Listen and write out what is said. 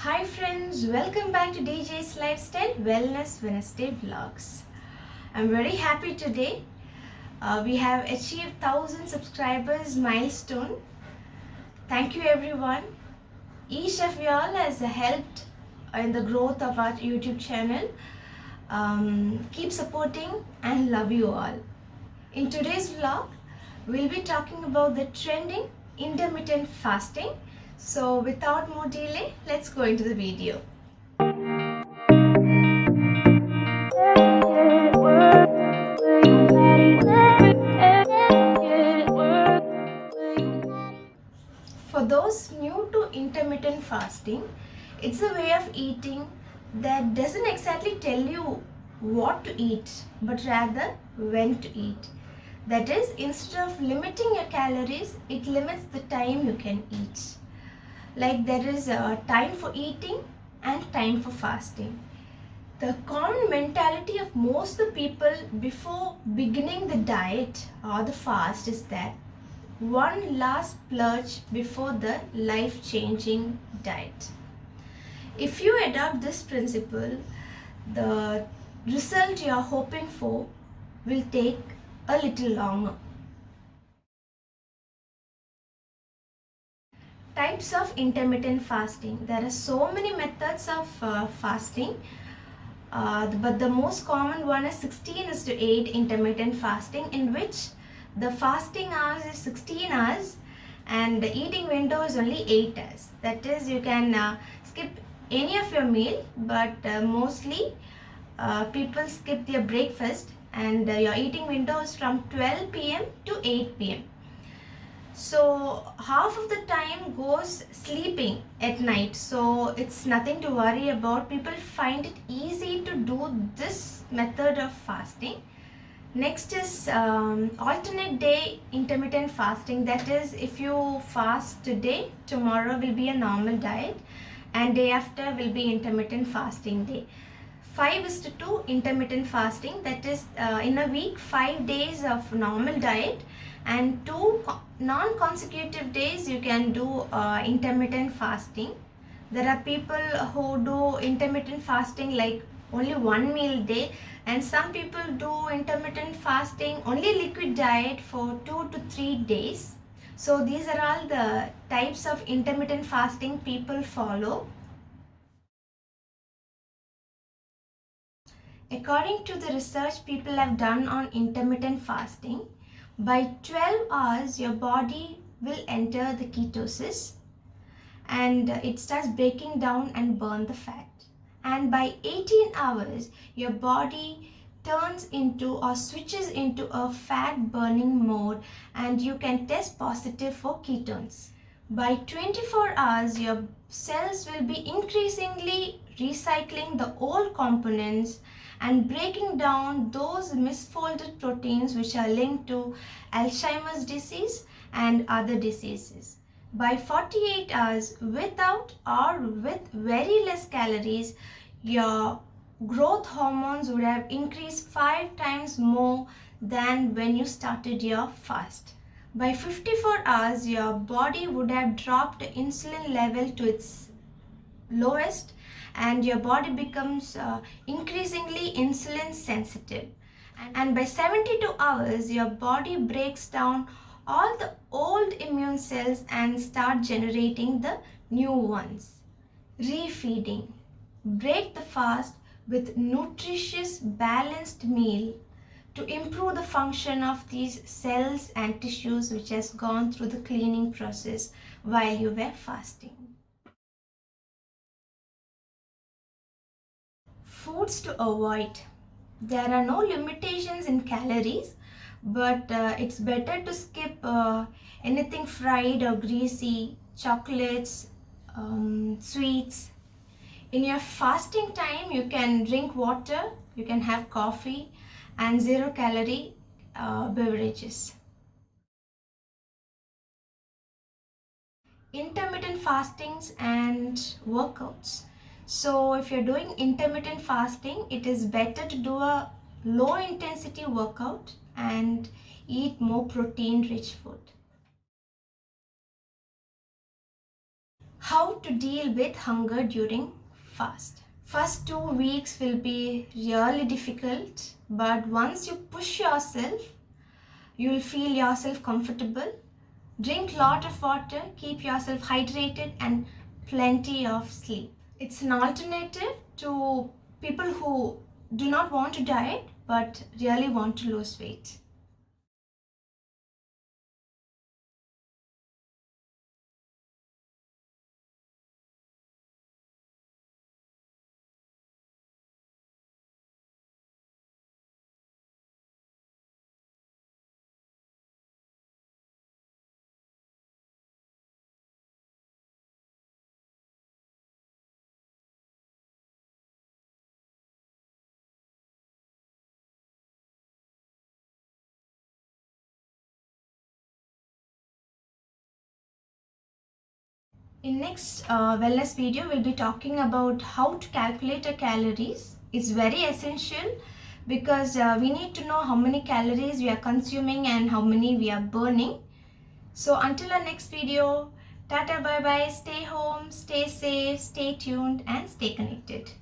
Hi friends, welcome back to DJ's Lifestyle Wellness Wednesday Vlogs. I'm very happy today. We have achieved 1000 subscribers milestone. Thank you everyone. Each of y'all has helped in the growth of our YouTube channel. Keep supporting and love you all. In today's vlog, we'll be talking about the trending intermittent fasting. So without more delay, let's go into the video. For those new to intermittent fasting, it's a way of eating that doesn't exactly tell you what to eat, but rather when to eat. That is, instead of limiting your calories, it limits the time you can eat. Like there is a time for eating and time for fasting. The common mentality of most of the people before beginning the diet or the fast is that one last splurge before the life-changing diet. If you adopt this principle, the result you are hoping for will take a little longer. Types of intermittent fasting. There are so many methods of fasting. But the most common one is 16:8 intermittent fasting, in which the fasting hours is 16 hours and the eating window is only 8 hours. That is, you can skip any of your meal, but mostly people skip their breakfast, and your eating window is from 12 p.m. to 8 p.m. So half of the time goes sleeping at night, so it's nothing to worry about. People find it easy to do this method of fasting. Next is alternate day intermittent fasting. That is, if you fast today, tomorrow will be a normal diet and day after will be intermittent fasting day. 5:2 intermittent fasting, that is in a week 5 days of normal diet and 2 non-consecutive days you can do intermittent fasting. There are people who do intermittent fasting like only one meal day, and some people do intermittent fasting only liquid diet for 2 to 3 days. So these are all the types of intermittent fasting people follow. According to the research people have done on intermittent fasting, by 12 hours your body will enter the ketosis and it starts breaking down and burn the fat. And by 18 hours your body turns into or switches into a fat burning mode and you can test positive for ketones. By 24 hours your cells will be increasingly recycling the old components and breaking down those misfolded proteins which are linked to Alzheimer's disease and other diseases. By 48 hours, without or with very less calories, your growth hormones would have increased 5 times more than when you started your fast. By 54 hours, your body would have dropped insulin level to its lowest and your body becomes increasingly insulin sensitive. And by 72 hours, your body breaks down all the old immune cells and start generating the new ones. Refeeding. Break the fast with nutritious balanced meal to improve the function of these cells and tissues which has gone through the cleaning process while you were fasting. Foods to avoid. There are no limitations in calories, but it's better to skip anything fried or greasy, chocolates, sweets. In your fasting time, you can drink water, you can have coffee and 0-calorie beverages. Intermittent fastings and workouts. So if you're doing intermittent fasting, it is better to do a low intensity workout and eat more protein rich food. How to deal with hunger during fast. First 2 weeks will be really difficult, but once you push yourself, you'll feel yourself comfortable. Drink lot of water, keep yourself hydrated, and plenty of sleep. It's an alternative to people who do not want to diet but really want to lose weight. In next wellness video, we'll be talking about how to calculate our calories. It's very essential because we need to know how many calories we are consuming and how many we are burning. So until our next video, tata bye bye, stay home, stay safe, stay tuned and stay connected.